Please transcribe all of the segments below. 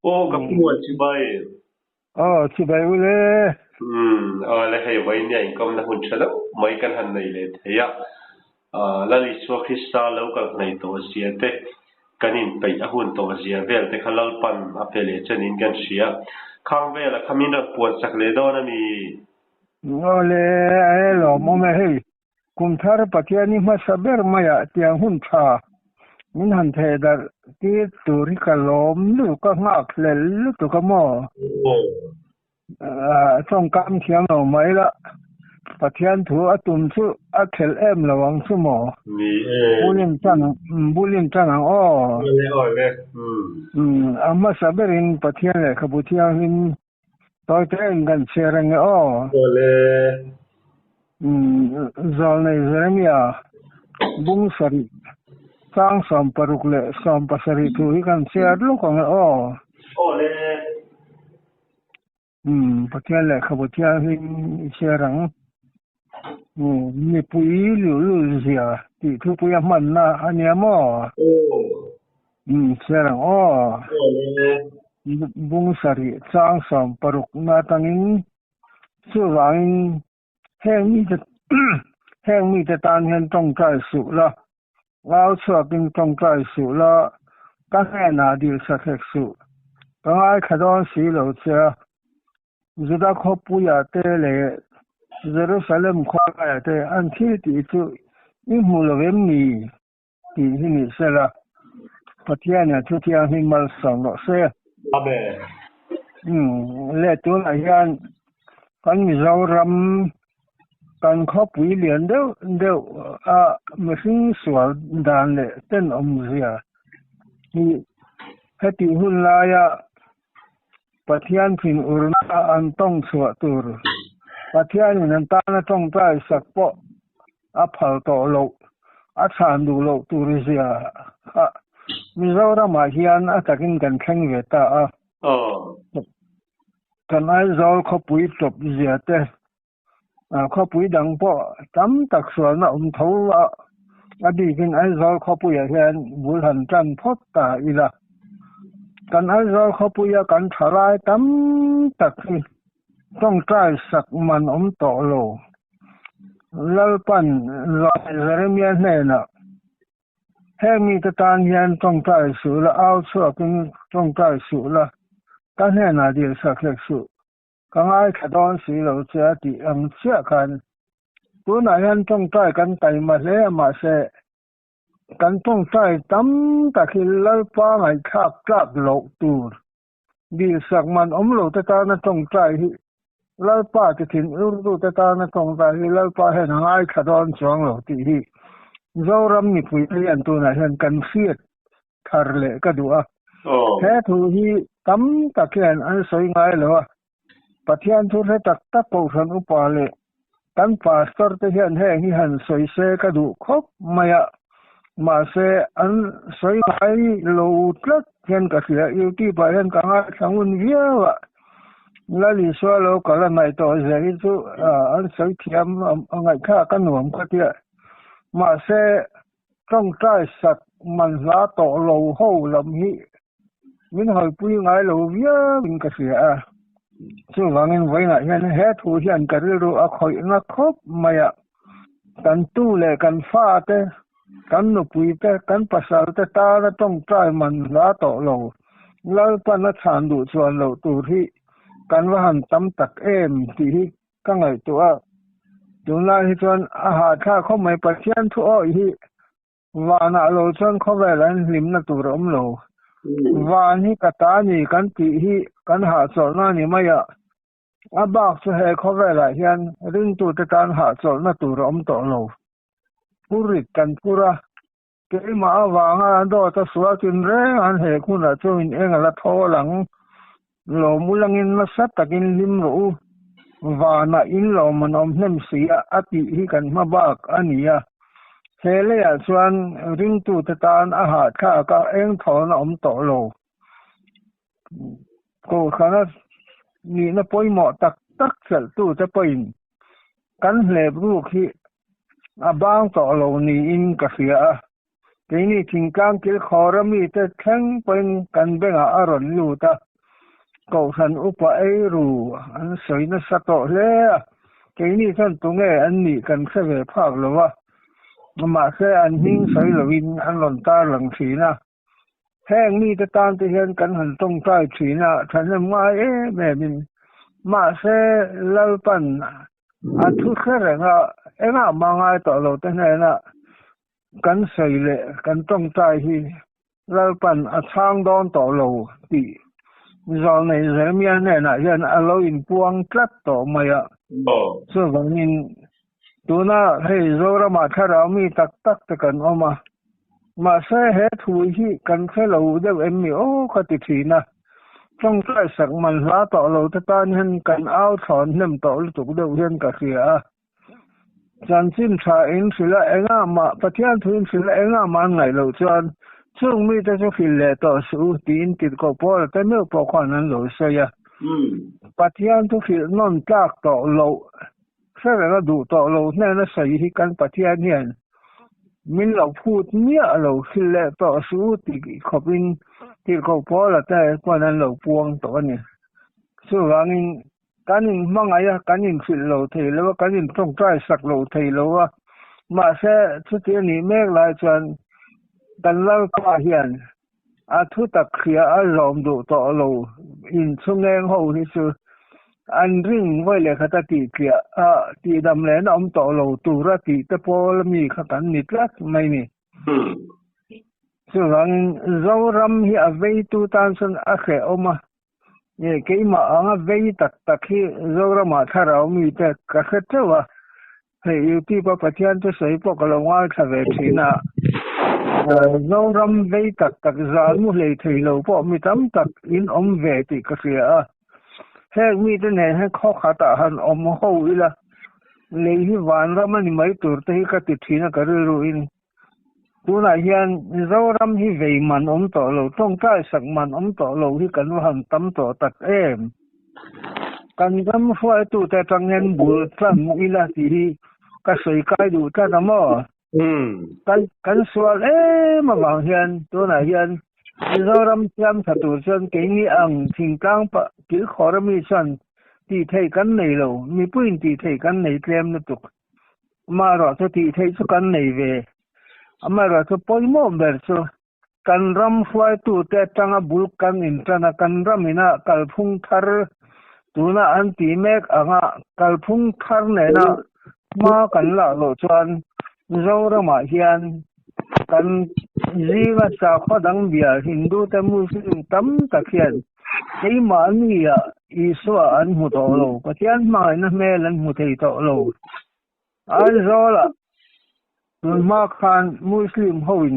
ô gặp muôn chứ bay chỉ bay ule lại hay vậy nhỉ công na hun chalo mấy căn hành này lệ thế à là lý số Krista lâu các này tổ giê te cái nín bay à hun tổ giê về te khai lal pan à phê lệ chân nín gan xia khang về là khăm nín ra buồn sắc lệ đó na mi ole elo mo me hei kum thar patiani ma saber maya tiang hun tha min han the dar ti turi ka lom lu ka ngak le lu tu ka mo ô trong cam thiang lo mai la patian thu atum chu a khel em lawang chu mo mi bulin chan ang o ole amma saberin patian le khabutiang hin toy te gan serang o ole zol nei zeremia bung sari sang som parukle som pasari thu hi kan share lu kong o ole patian le khabutia hi sharang ni pui lu zia ti thu pui man na ania mo ô sharang o ole bung sari sang som paruk na tangin su wang heng mi te heng mi te tan hen tong kai su la lao chua kinh tong kai su la ka he na di sa khek su ka ai khadon si lo cha zuda kho pu ya te le Jerusalem kho ya te an thi ti chu ni mu lo vem ni ti ni se la patiana chu tia hi mal song lo se amen le tu la yan kan mi zo ram kan kho pui lian deu a ma sin swal dan le ten om zia ni heti hun la ya pathian phin urna an tong chua tur pathian nan ta na tong tai sak po a phal to lo a chan du lo tur zia a mi zo ra ma hian a takin kan kheng ve ta a kan ai zo kho pui top zia te kho pui dang po tam tak sual na tho a di kin ai zo kho pui hian bul han chan phot ta ila kan ai zo kho pui kan tharai tam tak hi tong trai sak man to lo lal pan lo Jeremia ne na he mi ta tan hian tong trai su la au chu kin tong trai su la ta ne na di sa khek su kan ai khadon si lo cha ti ang chia kan tu na hian tong trai kan tai ma le ma se kan tong trai tam ta khil lal pa ngai khap klap lo tur di sak man lo ta na tong trai hi lal pa ti thin urdu ta na tong trai hi lal pa he na ai khadon chong lo ti hi zoram ni pui an tu na hian kan fiat thar le ka du a he thu hi tam ta khian an soi ngai lo pathian thu re tak tak po san upa le kan pastor te hian he hi han soi se ka du khop maya ma se an soi ngai lo tlak hian ka sia yuti pa hian ka nga sangun viawa la li so lo ka la mai to zeri chu an soi thiam ngai kha kan nuam ka tia mà sẽ trong trai sạch mình lá tổ lầu hậu làm hi mình hỏi bùi ngài lầu vía mình cái gì à chứ vàng vậy này hiện hết thu hiện cái điều à khỏi nó khóc mà ya cần tu lệ cần pha thế cần nộp bùi thế cần pasal thế ta nó trong trai mình lá tổ lầu lâu pan nó chán đủ chuẩn lầu tu thì cần vào hành tâm tắc em thì cái ngày tuổi chúng ta thì chọn ha không mấy bác sĩ thu oi hi và na lo chọn không về lại lim na tu rom lo và hi kata ni kan ti hi kan ha chọn na ni maya bác sẽ hay không về lại hian rin tu te kan ha chọn na tu rom to lo purit kan pura ke ma wa nga do ta suwa tin re an he khuna chuin engala tho lang lo mulangin na sat takin lim ro và na in lo manom hnem sia ati hi kan ma bak ania hele ya chuan ring tu te tan a ha kha ka eng thon to lo ko khana ni na poimo tak tak sel tu te poin kan hle ru khi abang to lo ni in ka sia ke ni thingkang kil khorami te theng poin kan benga aron lu ta cậu thần upa ấy rù anh sấy nó sát tổ lẽ cái này thân tôi nghe anh nhỉ cần sẽ về phạt rồi mà sẽ anh hình sấy là vin anh lần ta lần chỉ na hẹn mi ta tan thì hiện cần hành trong tay chỉ na thành ra mai ấy mẹ mình mà sẽ lâu phần à thu khé rồi em mà ngay tổ lầu thế này là cần sấy lệ cần trong tay thì lâu phần sang đón tổ lầu thì giờ này giờ miền này là hiện alo in buông cắt tổ mày ạ so vậy nên tôi na hay rồi mà thay ra mi tắc tắc thì cần mà sẽ hết thui hi cần phải lâu để em mi có thì na trong cái sắc mình lá tổ lâu ta tan hiện cần áo thon nem tổ lúc đầu hiện cả kia chân chính cha in sự là anh mà phát hiện thun sự là anh mà ngày lâu chân chung mi ta cho phi lệ tổ số tin tiệt có bỏ ta nếu bỏ khoản anh lâu sao ya phát hiện tu phi non chắc tổ lâu sẽ là đủ tổ lâu nên nó sẽ hi cần phát hiện hiện mình lâu phút nhớ lâu phi lệ tổ số thì có bên tiệt có bỏ là ta quan anh lâu buông tổ này số anh cái này mang ai cái này phi lâu thì lâu cái này trong trái sắc lâu thì lâu mà sẽ chút tiền này mấy lại chânกันเล่าก็เห็นอาทุตะเขียอารมณ์ดูต่อโลอินช่วงแงหูที่สุดอันริ่งไว้เลยค่ะตีเขียตีดำแหลนอมต่อโลตูระตีตะโพลมีขกันนิดละไม่นี่ส่วนเรารำที่อเวตุตันสันอาเขอมาเนี่ยเกี่ยมาอังอเวตักตักที่เรารำมาถ้าเรามีแต่กระเทวะให้อยู่ที่ปะปะเทียนจะใส่พวกเราว่าทเวทีน่ะเรารำเวตักตักจานมุเลยทีเราพอมีตั้มตักอินอมเวติกเสียแค่มีแต่เนี่ยให้ข้อขาตาหันอมหูอีละเลยที่วันเรามันไม่ตัวที่ก็ติดทีนะก็รู้อินตัวไหนยันเรารำที่เวมันอมต่อเราต้องใช้สักมันอมต่อเราที่กันว่าหันตั้มต่อตักกันรำช่วยตัวแต่จังเงินบุญตั้งอีละที่ก็ใส่ใกล้ดูแต่ทำอ่ะกันส่วนมาบางเฮียนตัวไหนเฮียนเรารำจำถัดตัวจนเก่งนี่อังทิ้งกลางปะที่ขอรมีฉันที่ไทยกันในเรามีปืนที่ไทยกันในเตรียมนัตุกมารอที่ไทยสุกันในเวมารอที่ปอยโมเบอร์โซกันรำช่วยตัวแต่จังบุลกันอินทร์นะกันรำมินะกัลพุงทาร์ตัวน่ะอันที่เมกอ่ะกัลพุงทาร์เนี่ยนะมากันละโลจวนเราละมาเฮียนกันจีวสาขดังเบียฮินดูแต่มุสลิมตั้มตะเคียนไอ้มานี่อ่ะอิสวาอันหุตโลก็เทียนมาเนี่ยเมลันหุตโตโลอันเราละมาคันมุสลิมเขาอิน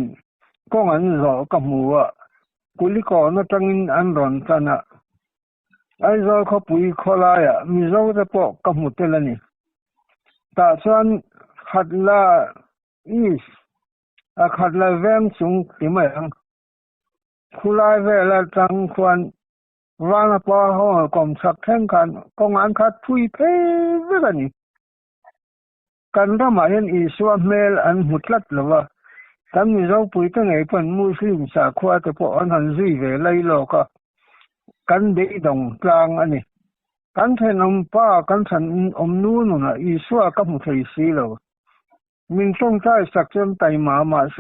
ก็อันเรากับมัวกุลิกอนตั้งอินอันรอนกันอ่ะไอ้เราเขาปุยเขาลายอ่ะมีเราจะปอกกับมุตเลนี่แต่ส่วนขัดละอีสขัดละแวงสูงที่ไม่ยังคุลายเวลาจังควรวางปอห้องกรมสักแข่งกันกองอันขัดพุยเพ่เวกันนี่กันทำไมยันอีสวาเมลอันหุดลัดหรือว่าตั้งมีเราปุยตั้งไงเป็นมุสลิมสาขวาแต่พออันหันซุยเวไลโลก็กันเด็กดงกลางอันนี้กันเทนอมป้ากันฉันอมนู่นน่ะอีสวากับมุทัยสีเรามินต้องใช้สักจนไตมาเส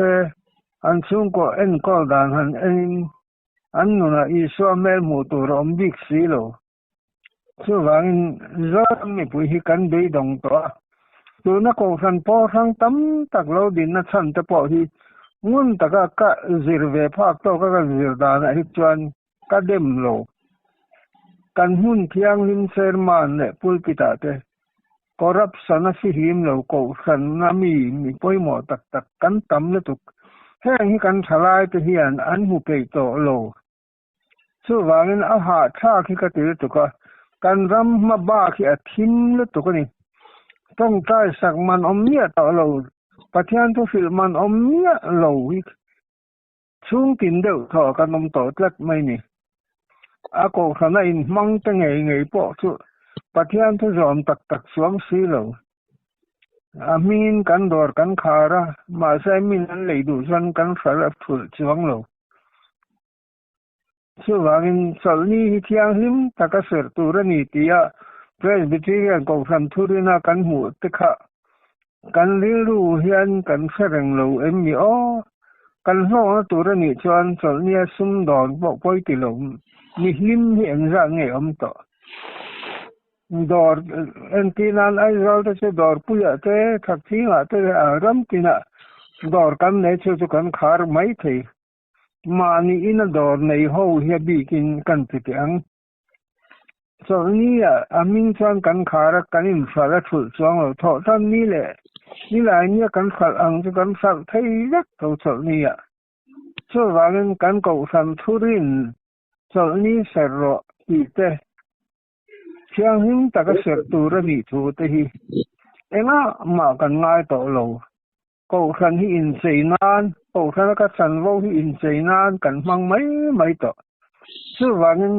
อันซุงก็ก็ดานหันอันนู้นอีสวาเมลมูตัวรอมบิกสีโลส่วนเราไม่พูดให้กันได้ดงตัวนักของฉันพอทั้งตั้มตักเราดินนักฉันจะพอที่งุนตะกะจิรเวภาคโตก็จิรดานฮิจวนก็เดมโลกันหุ่นเที่ยงลิมเซอร์มันเนี่ยพูดพิจารณาcorruption na si him lo ko san na mi poi mo tak kan tam le tuk heng hi kan thalai te hian an hu pe to lo chu wangin a ha tha khi ka te tu ka kan ram ma ba khi a thim le tu ka ni tong tai sak man om nia to lo pathian tu fil man om nia lo hi chung tin deu tho kan om to tlat mai ni a ko khana in mang te ngei po chu pathian tu zom tak suam si lo amin kan dor kan khara ma sai min an lei du san kan sar thul chuang lo chuwangin solni hi thiang him taka ser turani tia Presbyterian ko sam thurina kan mu tikha kan liru hian kan sereng lo emmi o kan ho turani chuan solnia sum don bo poi tilom ni him hi engza nge om to dor entinan ai rol te dor puya te thakthi ma te ram tina dor kan ne chu kan khar mai thei mani ina dor nei ho hi bikin kan tiang solnia amin chuan kan khara kanin sala thul chuang lo tho tan ni le ni lai ni kan khal ang chu kan sal thei yak to solnia chuwangin kan ko sam thurin solni serro ti te thiang him taka ser tura ni thu te hi enga ma kan ngai to lo ko khan hi in cheinan ko khan ka chan lo hi in cheinan kan mang mai to chuwangin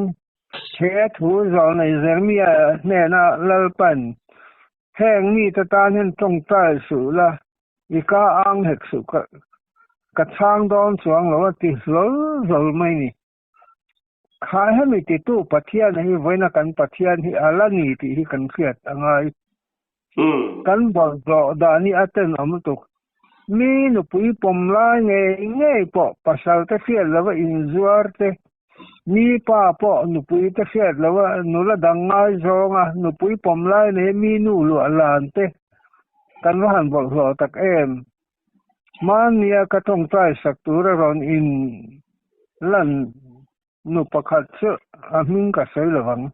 the thu zol nei zermia ne na lalpan heng mi ta tan hen tong tai su la ika ang hek su ka chang don chuang lo ti zol mai ni khai ha mi ti tu pathian hi voina kan pathian hi alani ti hi kan khiat angai kan bol do da ni aten am tu mi nu pui pom la nge po pasal te fiel lawa in zuar te mi pa po nu pui te fiel lawa nu la dangai zonga nu pui pom la ne mi nu lu alan te kan han bol lo tak em man nia ka tong tai sak tu ron in lan nu pakhat chu amin ka sei lawang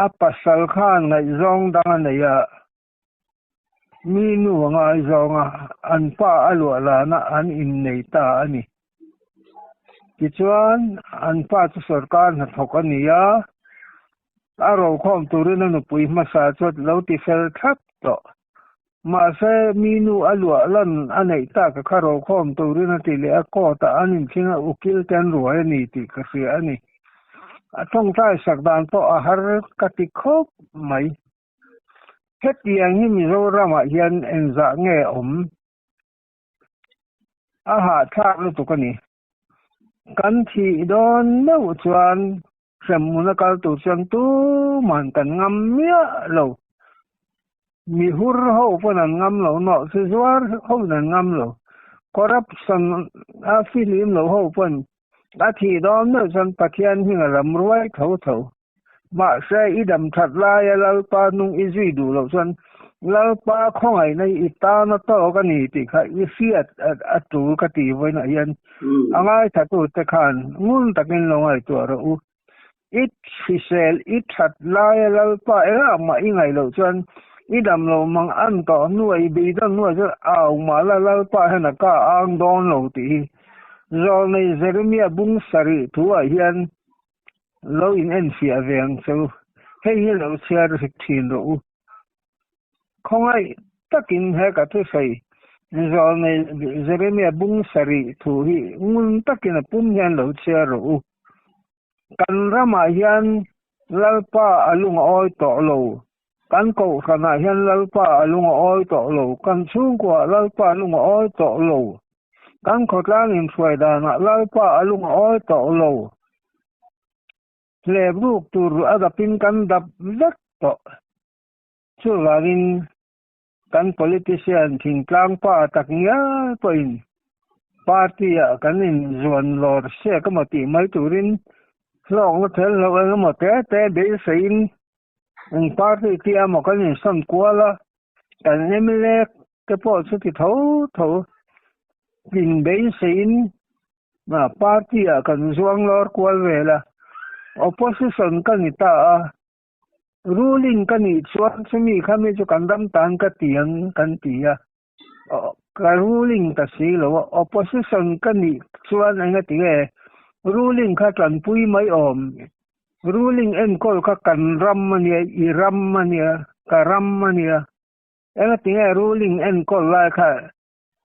a pasal khan ngai zong dang nei ya mi nu ngai zonga an pa alu ala na an in nei ta ani kichuan an pa chu sarkar na thok ani ya aro khom turin nu pui ma sa chot lo ti fel thap to ma se mi nu alu lan anei ta ka kharo khom turin ti le ko ta anin thinga ukil ten ruai ni ti ka sia ani atong tai sakdan to a har ka ti khop mai het yang hi mi zo rama hian engza nge om a ha tha lu tu ka ni kan thi don no chuan semuna kal tu chang tu man kan ngam mia lo mi hur ho panan ngam lo no se zuar ho nan ngam lo corruption a filim lo ho pan a thi don no chan pathian hi ram ruai tho ma se idam that la ya lal pa nung izui du lo chan lal pa khongai nei ita na to ka ni ti kha i fiat a tu ka ti voina yan angai thatu te khan ngun takin lo ngai tu ro it fisel it that la ya lal pa era ma ingai lo chan idam lo mang an to nuai bi dan nuai cha au ma la lal pa hana ka ang don lo ti zo nei zermia bung sari thu a hian lo in en fi aveng so hei hi lo share rik thin ro khongai takin he ka tu sai zo nei zermia bung sari thu hi ngun takin pum hian lo share ro kan rama hian lalpa alung oi to lo kan ko kana hian lalpa alung oi to lo kan chung kwa lalpa alung oi to lo kan khotlang in suai da na lalpa alung oi to lo le bruk tur adapin kan dap vek to chuwangin kan politician thingtlang pa taknya poin party a kan in zon lor se ka mati mai turin long thel lo ang mo te be sein ang party ti amo kan in son kwala kan emle ke po chu ti tho bin be sein na party a kan zuang lor kwal vela opposition kan ita ruling kan ni chuan chumi khami chu kan dam tan ka tiang kan tia ka ruling ta si lo opposition kan ni chuan anga tie ruling kha tlan pui mai om ruling en kol kha kan ram mania I ram mania ka ram mania anga tie ruling en kol la kha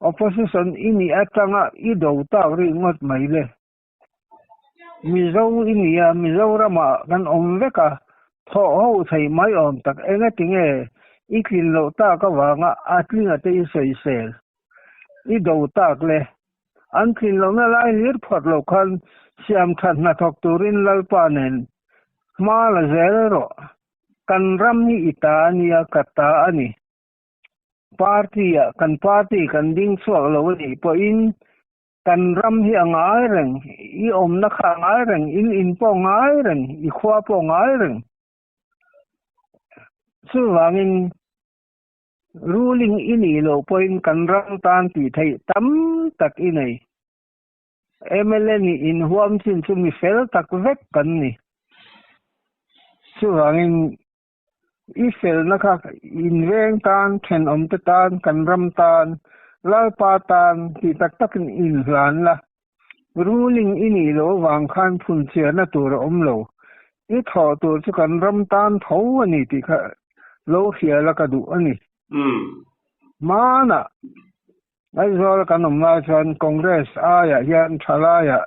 opposition ini atanga I do ta ri ngot mai le mizo ini ya mizo rama kan om veka tho ho thai mai om tak anga tinge ikin lo ta ka wanga atlinga te soi sel I do tak le an kin lo na lai lir phot lo khan siam that na thok turin lalpa nen ma la zero kan ram ni ita nia kata ani party kan ding suak lo ni po in kan ram hi angai reng I om na kha ngai reng in po ngai reng I khwa po ngai reng su wangin ruling ini lo po in kan ram tan ti thai tam tak inai MLA ni in huam sin chu mi fel tak vek kan ni su wangin I fel na kha in veng tan chen om te tan kan ram tan lal pa tan ti tak tak in hlan la ruling ini lo wang khan phun chia na tur om lo I tho tur chu kan ram tan tho ani ti kha lo hia la ka du ani mana ai zol kan om la chan congress aya hian thalaya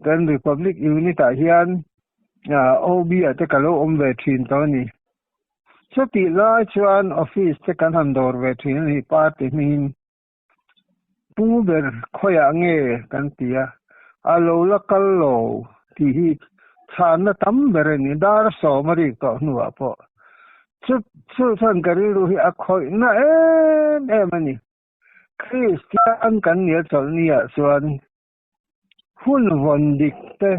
kan republic unita hian OB ate ka lo om ve thin to ni so ti la chuan office te kan han dor ve thin ni party min pu ber khoya nge kan tia alo la kal lo ti hi chan na tam ber ni dar so mari to nuwa po chu san kari ru hi a khoi na mani Christian kan nia chol nia chuan hun von dik te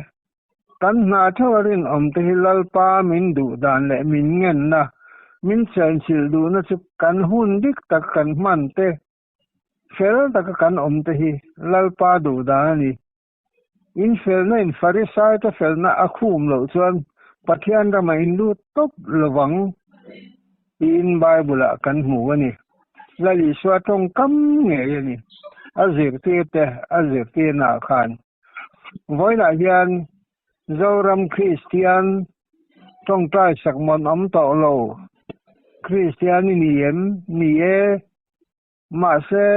kan na thorin om te hilal pa min du dan le min ngen na min chen sil du na chu kan hun dik tak kan man te fel tak kan om te hi lal pa du dan ni in fel na in farisai te fel na akhum lo chuan pathian ra ma in lu top lawang in bible kan mu ani lali swa tong kam nge ni azir te na khan voina hian zoram Christian tong tai sakmon am to lo Christian ni e ma se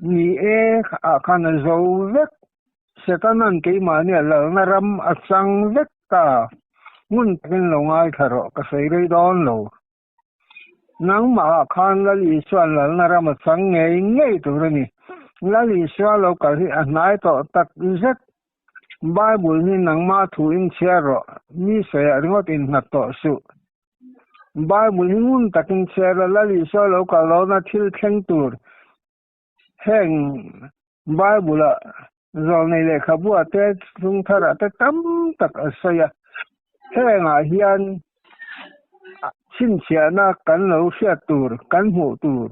ni e a khan zo vek setanan ke ma ni la na ram achang vek ta mun tin lo ngai tharo ka sei rei don lo nang ma khan lali swan la na ram achang ngei tu ni lali swa lo ka hi a nai to tak zet Bible ni nang ma thu in chero ni se ringot in na to su Bible ni mun takin chero lali swa lo ka lo na thil theng tur heng Bible zol nei le khabu ate thung thara te tam tak asaya heng a hian chin chia na kan lo sia tur kan mu tur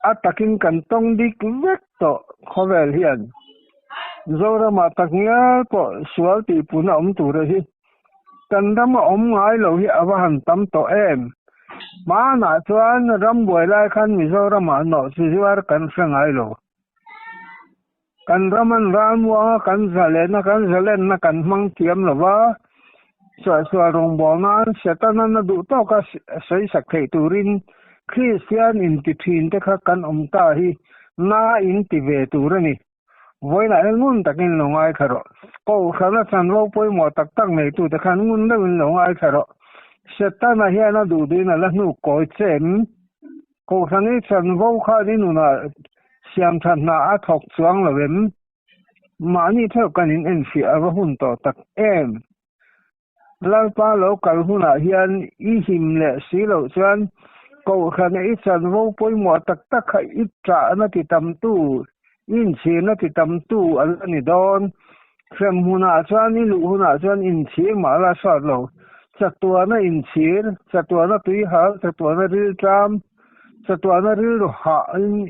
atakin kan tong dik vek to khovel hian zora ma taknya po sual ti puna tur hi kan ram om ngai lo hi awahan tam to em ma na chuan ram boi lai khan mi zora ma no siwar kan sangai lo kan raman ramwa kan zalen na kan mang tiam lawa so rong bona setana na du to ka sei sak thei turin Christian in ti thin te kha kan om ta hi na in ti ve turani voina ngun takin longai kharo ko khana chan lo poi mo tak tak nei tu te khan ngun na win longai kharo setana hian na du din la nu ko chen ko khani chan vo kha ni nu na siam than na a thok chuang lovem mani theu kanin en fi awa hun to tak em lalpa lo kal huna hian I him le si lo chuan ko khane I chan vo poi mo tak tak kha I tra na ti tam tu in chi na ti tam tu al ni don sem huna chuan I lu huna chuan in chi ma la sa lo chatua na in chir chatua na tui hal chatua na ril tram chatua na ril ha in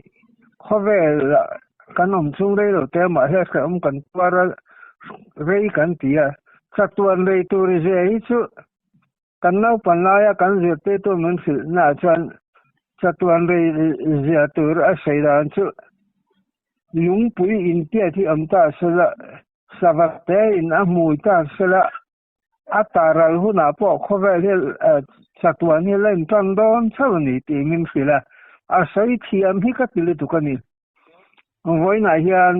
khovel kanom chung rei lo te ma he kham kan para rei kan tia chatuan rei tu ri je hi chu kan nau pan la ya kan je te to mun fil na chuan chatuan rei zia tur a seidan chu lung pui in tia thi amta sala savate in a mui ta sala ataral huna po khovel he chatuan hi len tan don chawni ti min fila a sei thiam hi ka pili tu kani voina hian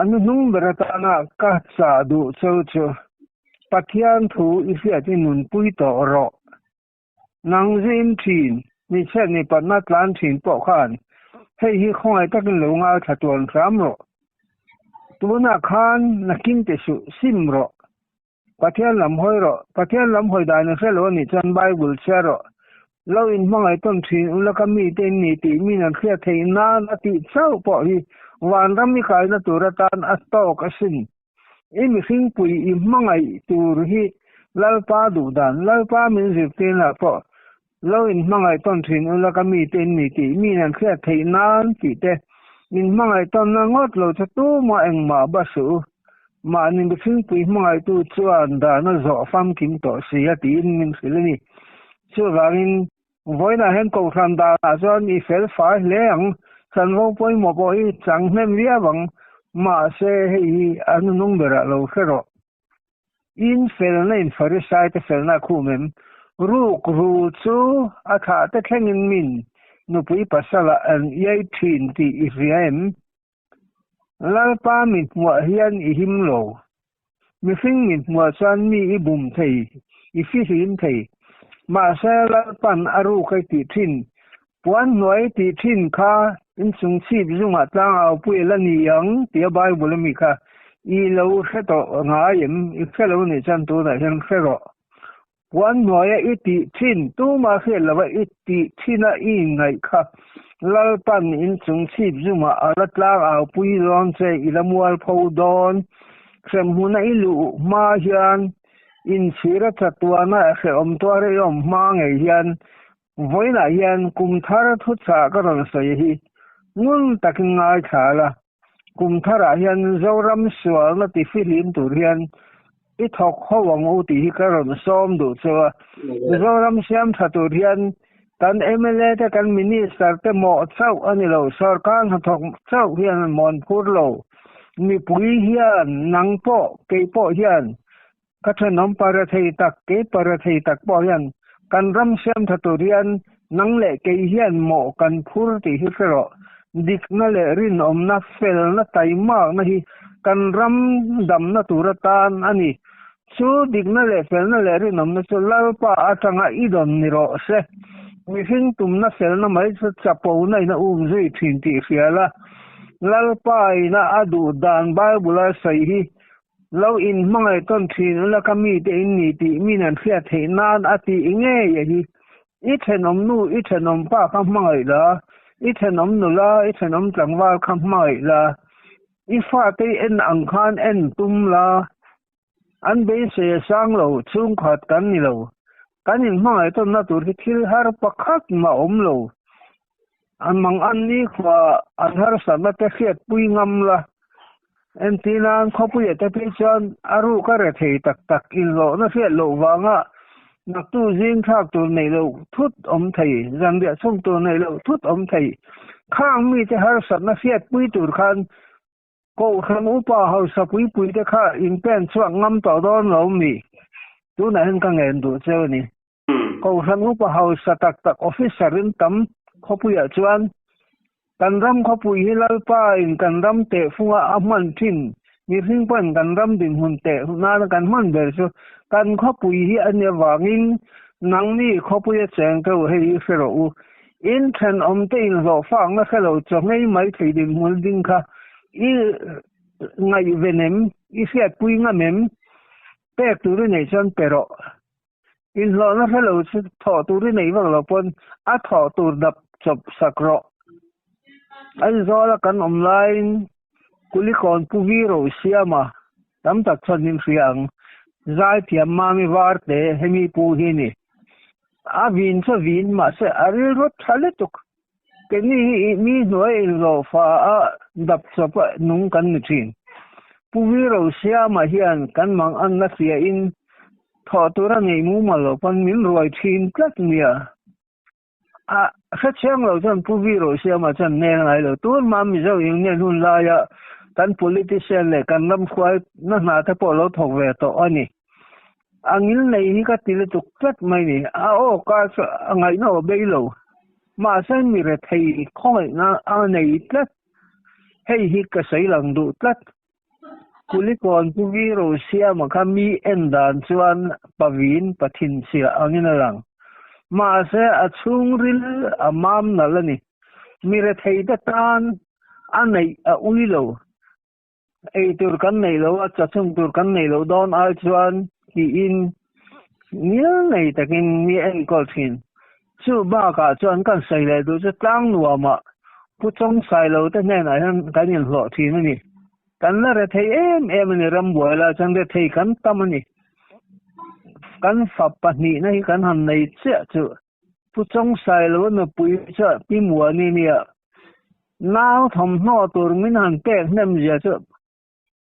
anu nung beratana ka cha du chu pathian thu ifiati nun pui to ro nang zin thin ni che ni patna tlan thin po khan hei hi khoi takin lo nga thaton ram ro ตัวนักขันนักกินเตสุซิมรอปะเทียนลำหอยรอปะเทียนลำหอยได้นะเสลวนี่จันไบเบิลเชรอเราอินมังไอต้นทีอุลกามีเตนีติมีนักเขียเทนานอติเจ้าปอฮีวันรำมีขายนตุรตานอัตโตกสินอิมิสิงปุยอิมังไอตูรฮีลลปาดูดานลลปามินสิบเตนละปอเราอินมังไอต้นทีอุลกามีเตนีติมีนักเขียเทนานติเตอินมังไอต้นนงอดเราจะตู้มาเองมาบัสูมานิมิสิงปุยมังไอตูจวนดานจอฟัมกิมโตเสียตีอินมินสิลนี่ช่วยว่าอินวันนั้นเห็นกูทำดาจนอีเฟลฟ้าเลี้ยงฉันว่าไปหมอไปจังเห็นเรียบังมาเสียให้อันนุ่งเบระเราเสียรออินเฟลนั่นฟาริสไซต์เฟลน่าคู่มันรู้กรู้ชูอาคาตะแข่งมินนุปุยปัสสาวะอันยัยทินที่อิสราเอลลัลปามิดมัวเฮียนอิหิมโลมิฟิงมิดมัวจันมีอิบุมเทยอิฟิสินเทยมาเซลปันอารุกติทินปวนหน่วยติทินค่ะอินสุงชีบจุงอัตลังเอาปุยละนิยังเตียบายบุลมิค่ะอีเลวเสตองายิมอีเฟลวนี่จันตัวได้เห็นเฟลปวนหน่วยอิติทินตู้มาเฟลว่าอิติทินอีไงค่ะลัลปันอินสุงชีบจุงอัตลังเอาปุยร้อนเซอิละมัวพูดอนเขมหุนอิลูมาเฮียนอินชีรจัตัวน่ะเขมตัวเรียมมาไงเฮียนวันนั้นเฮียนกุมทาร์ทุตสากรณสยฮีงุนตักง่ายขาละกุมทาร์เฮียนเจ้ารำสวนละติฟิลินตัวเฮียนอีทอกเขาวังอุติฮิกรณซ้อมดูเจ้าเจ้ารำเสียมทัดตัวเฮียนกันเอเมเลตกันมินิสตาร์เตหมอเจ้าอันนี้เราสารการทัดทอกเจ้าเฮียนมอนพูดเรามีปุยเฮียนนังโปเกยโปเฮียนก็จะน้อมปาราเทตักเกปาราเทตักปอยันกันรำเสียมทัตุเรียนนังเละเกยเฮียนโมกันพูดที่ฮิเฟโรดิกนั่นแหละรินอมนักเฟลนักไตมากนะฮีกันรำดำนัตุรตานอันนี้ชูดิกนั่นแหละเฟลนั่นแหละรินอมนักลาปาอาจังอีดอนนิโรเซมีสิ่งตุ่มนักเฟลนั่นไม่จะปูในน่ะจุยทิ้งที่เฟียละลาปาอินะอดูดานไบเบิลใส่ฮีเราอินมังไอต้นทีนแล้วก็มีแต่อินนี่ติมีนั่นเสียเทนานอติเงี้ยอย่างนี้อีเทนอมนู่อีเทนอมป้าคำมังไอละอีเทนอมนู่ละอีเทนอมจังว่าคำมังไอละอีฟ้าตีเอ็นอังคารเอ็นตุมละอันเบสเสียสังเราชุ่มขัดกันนี่เรากันอินมังไอต้นนั่นตัวที่ทิลฮาร์ปักขัดมาอมเราอันมังอันนี้ว่าอันฮาร์สันมาเตะเขียดปุยงำละเอ็นทีนั้นเขาพูดแต่พิจารณารู้ก็เรื่องตักอินโลนั่นเสียโลวางอ่ะนักตู้ยิงทักตัวในโลทุดอมไทยจังเดียส่งตัวในโลทุดอมไทยข้างมีแต่หาสัตว์นั่นเสียปุยตัวคันก็ขนมป้าเขาสับปุยแต่ข้าอินเป็นช่วงงำต่อดอนเรามีตัวไหนเห็นกังเงินตัวเจ้านี่ก็ขนมป้าเขาสัตตักออฟฟิศรินตั้มเขาพูดชวนกันรำเขาปุยให้ลาป้าอินกันรำเตะฟัวอามันทิ้งมีสิ่งเป็นกันรำดิ่งหุ่นเตะนานกันมันเบลส์กันเขาปุยให้อันเนี้ยวางินนังนี่เขาปุยแจงเขาให้เฟรอูอินเทนอมเตอินโซฟังนะเขาเราจะไม่ไม่ถือดิ่งหุ่นดิ่งค่ะอีไงเวนิมอีเสียปุยงะมิมเป๊กตัวนี้ในชั้นเปรออินโซนะเขาเราจะถอดตัวนี้ในว่าเราปนอัดถอดตัวดับจบสักรอไอ้โซล่ากันออนไลน์กุลิคอนผู้วิโรเซียมาตั้มตัดชนิมเสียงใจเทียมมามีวาร์เตให้มีผู้หินี่อาวินจะวินมาเสียอะไรรถทะเลตุกแค่นี้มีหน่วยโลฟ้าดับสบนุ่งกันนี่ทิ้งผู้วิโรเซียมาเฮียนกันมังอันนักเสียอินทอตัวนี้มูมาโลปันมินรวยทิ้งกัดเมียข้าเชื่อเราจนผู้วิโรเซียมาจนเนื่องไงเราตัวมันมีเจ้าอย่างนี้หุ่นลายกัน politician เลยกันน้ำควายนั่นหาแต่พอเราถกเวทอันนี้อันนี้ในนี้ก็ติดตุกตัดไม่เนี่ยโอ้ก็ไงน่าเบลล์มาเส้นมีเรื่องที่ข้อน่ะอันนี้ตัดให้ฮิกใส่หลังดูตัดกุลิกรผู้วิโรเซียมันก็มีเอ็นดันส่วนปวินปทินเสียอันนี้นั่นหลังมาเสียชุ่งริลมามนั่นแหละนี่มีเรื่องที่ตัดอันไหนอุ้ยโล ai tur kan nei lo cha chung tur kan nei lo don al chuan ki in nhớ này ta kinh mi en có thiên chú ba cả chuan kan sai le du chu tlang nuwa ma pu chong sai lo te ne na han kan in lo thiên ni kan la re thei em ni ram boi la chang de thei kan tam ni kan fa pa ni na hi kan han nei che chu pu chong sai lo na pui cha pi mua ni ni a nao thom no tur min han pek nem ja chu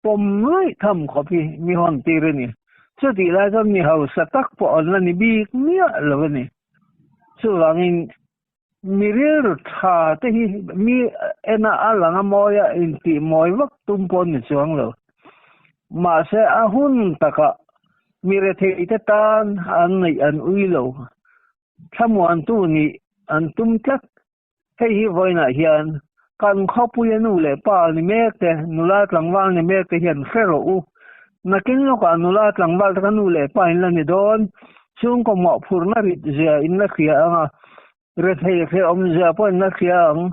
pom lai tham kho pi mi hon ti re ni chu ti la cho mi hau sa tak po on la ni bi mia lo ni chu wangin mi rir tha te hi mi ena alanga moya in ti moi vak tum pon ni chuang lo ma se a hun taka mi re the te tan an nei an ui lo thamuan tu ni an tum tlak hei hi voina hian kan khopuya nu le pa ni mek te nula tlangwal ni mek te hian fero u nakin lo ka nula tlangwal ta nu le pa in la ni don chung ko mo phur na ri zia in la khia anga re thei khe om zia po na khia ang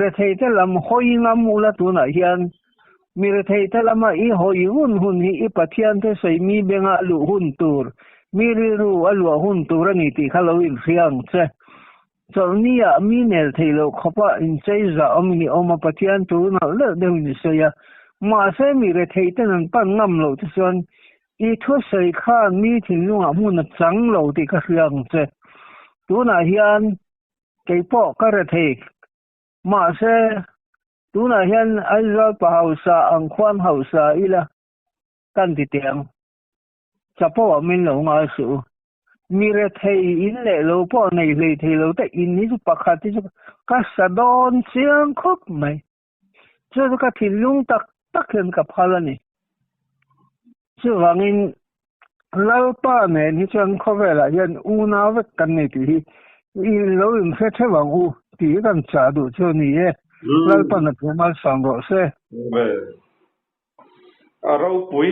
re thei te lam hoi ngam u la tu na hian mi re thei te lama i hoi hun hi i pathian te sei mi benga lu hun tur mi ri ru alu hun tur ani ti khalo in khiang che Sonia minel thelo khopa in cheiza omni oma patian tu na le de ni soya ma se mi re theiten an pan ngam lo ti son I thu sei khan mi thin lunga mun na chang lo ti ka hriang che tu na hian ke po ka re the ma se tu na hian ai ra pa hausa ang khwan hausa ila kan ti tiang chapo min lo nga su mi re thei in le lo po nei le thei lo te in ni chu pakhat ti chu ka sa don chiang khop mai chu ka thin lung tak tak hen ka phala ni chu wangin lau pa ne ni chang khovela yan u na ve kan nei ti I lo in fe the wang u ti kan cha du chu ni ye lau pa na mal sang ro se a ro pui